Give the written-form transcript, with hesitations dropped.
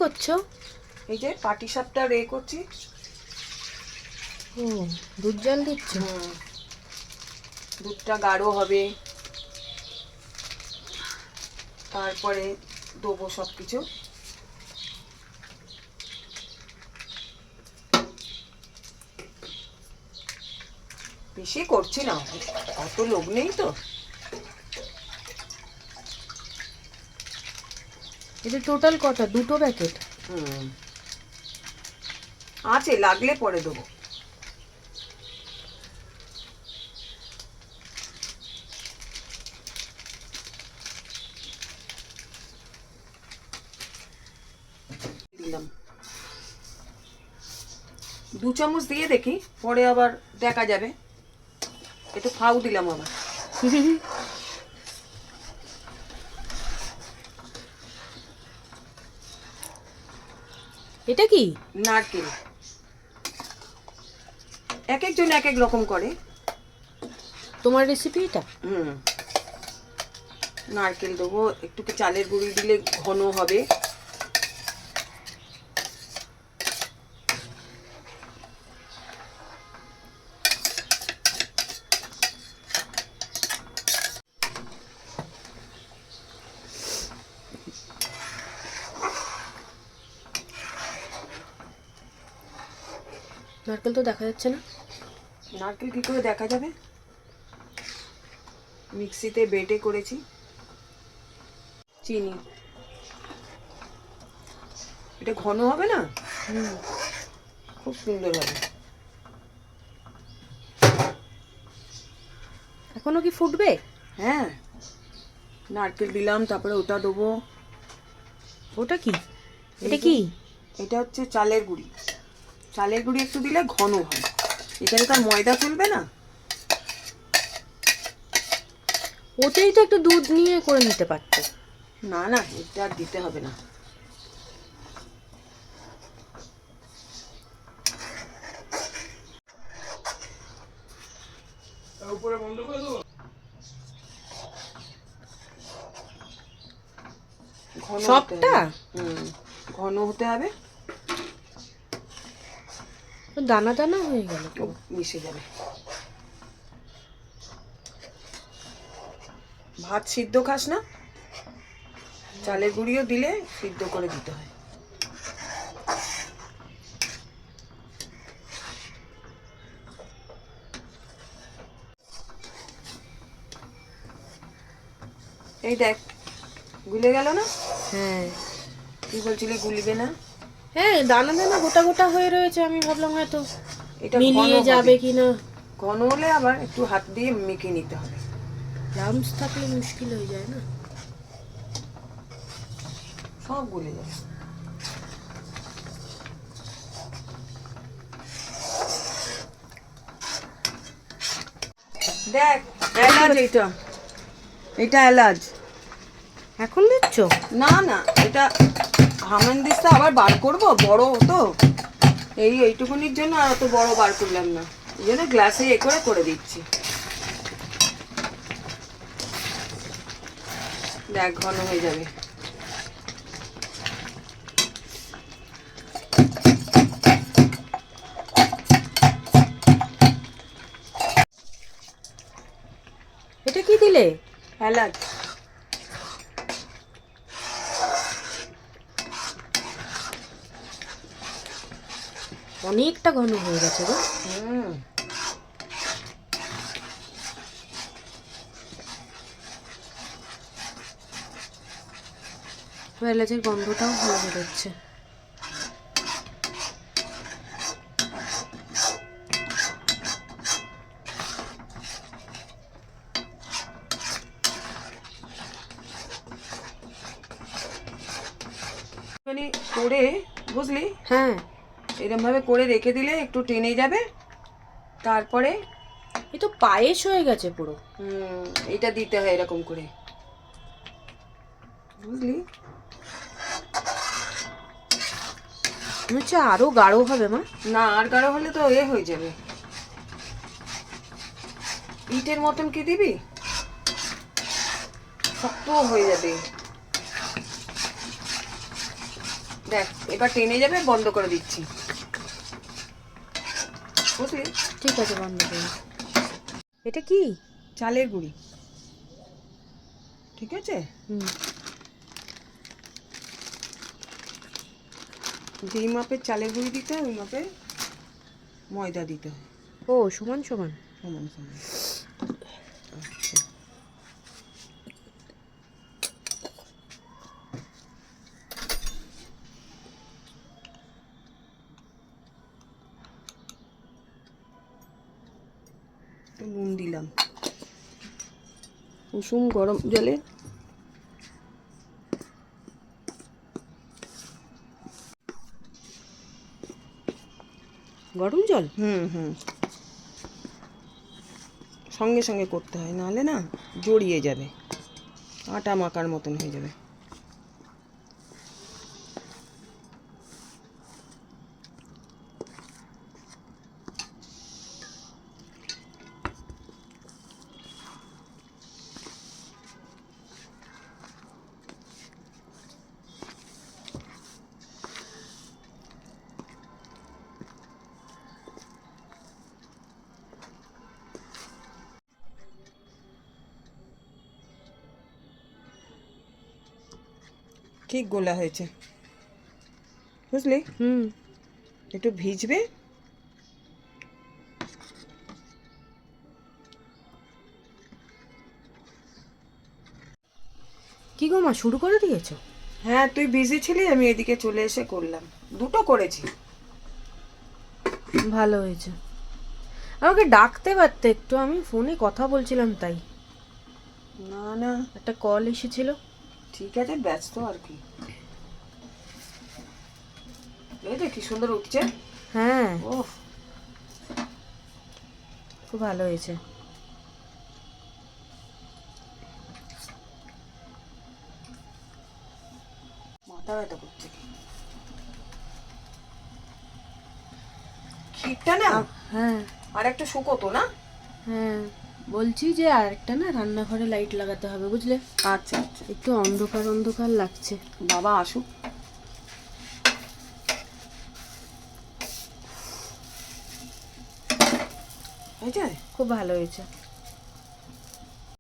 করছো? এই যে পাটিসাপটা করছি। ও, দুধ জল দিচ্ছ? দুধটা গাঢ় হবে, তারপরে দেবো সব কিছু। বেশি করছি না, অত লোক নেই তো। এটা টোটাল কটা? দুটো প্যাকেট? আছে, লাগলে পরে দেবো। দিলাম 2 চামচ দিয়ে দেখি, পরে আবার দেখা যাবে। একটু ফাউ দিলাম আবার। এটা কি? নারকেল। এক একজন এক এক রকম করে। তোমার রেসিপি এটা? নারকেল দেবো, একটু কি চালের গুঁড়ি দিলে ঘন হবে। নারকেল তো দেখা যাচ্ছে না। নারকেল কি করে দেখা যাবে? মিক্সিতে বেটে করেছি। চিনি, এটা ঘন হবে না? খুব সুন্দর হবে। এখনো কি ফুটবে? হ্যাঁ, নারকেল দিলাম, তারপরে ওটা দেবো। ওটা কি? এটা কি? এটা হচ্ছে চালের গুঁড়ি। চালের গুঁড়ি একটু দিলে ঘন হয়। এখানে তো আর ময়দা চলবে না। ওতেই তো একটু দুধ নিয়ে করে নিতে পারতো। না না, এটা আর দিতে হবে না। সবটা? ঘন হতে হবে। দানা দানা হয়ে গেল, মিশে যাবে। ভাত সিদ্ধ খাস না? চালের গুঁড়িও দিলে সিদ্ধ করে দিতে হয়। এই দেখ, গুলে গেল না? হ্যাঁ। তুই বলছিলি গুলিবে না? হ্যাঁ, দানা দানা গোটা গোটা হয়ে রয়েছে। আমি ভাবলাম হয়তো এটা মিলিয়ে যাবে কিনা। ঘন হলে আবার একটু হাত দিয়ে মেখে নিতে হবে। লাম্পস থাকলে মুশকিল হয়ে যায় না? সব গলে যাবে। দেখ, এলাচ। এইটা এটা এলাচ। এখন দিচ্ছ? না না, এটা হামানদিস্তা আবার বার করব, বড় তো এইটুকুনির জন্য আর অত বড় বার করলাম না, এই জন্য গ্লাসে করে দিচ্ছি। দেখ, ঘন হয়ে যাবে। এটা কি দিলে? এলাচ। অনেকটা ঘন হয়ে গেছে গো। এলাচের গন্ধটাও ভালো বেরোচ্ছে। করে বুঝলি? হ্যাঁ, এরকম ভাবে করে রেখে দিলে একটু টেনে যাবে। তারপরে এই তো পায়েস হয়ে গেছে পুরো। এটা দিতে হয় এরকম করে, বুঝলি? মনে হচ্ছে আরো গাঢ় হবে মা। না, আর গাঢ় হলে তো হয়ে যাবে। ইটের মতন কি দিবি? শক্ত হয়ে যাবে। দেখ এবার টেনে যাবে, বন্ধ করে দিচ্ছি, বুঝলি? ঠিক আছে, বন্ধ করুন। এটা কি? চালের গুঁড়ি, ঠিক আছে? হুম। যেই মাপের চালের গুঁড়ি দিতে হয় ওই মাপে ময়দা দিতে হয়, ও সমান সমান। সমান সমান। আচ্ছা, একটু নুন দিলাম কুসুম গরম জলে। গরম জল? হুম হুম, সঙ্গে সঙ্গে করতে হয়, নাহলে না জড়িয়ে যাবে, আটা মাখার মতন হয়ে যাবে। ঠিক গোলা হয়েছে, বুঝলি? হুম। একটু ভিজবে, কি গো মা, শুরু করে দিয়েছো? হ্যাঁ তুই বিজি ছিলি, আমি এদিকে চলে এসে করলাম, দুটো করেছি। ভালো হয়েছে। আমাকে ডাকতে পারতে একটু, আমি ফোনে কথা বলছিলাম তাই। না না, একটা কল এসেছিল। ঠিক আছে, ব্যস্ত আর কি। এই দেখ কি সুন্দর উঠছে। হ্যাঁ, ওহ, খুব ভালো হয়েছে। মাথা ব্যথা করছে কি ক্ষীরটা না। হ্যাঁ আর একটু শুকোতো না। হ্যাঁ, বলছি যে আরেকটা না রান্নাঘরে লাইট লাগাতে হবে, বুঝলে? আচ্ছা আচ্ছা, একটু অন্ধকার অন্ধকার লাগছে। বাবা আসুক। হয়েছে? খুব ভালো হয়েছে।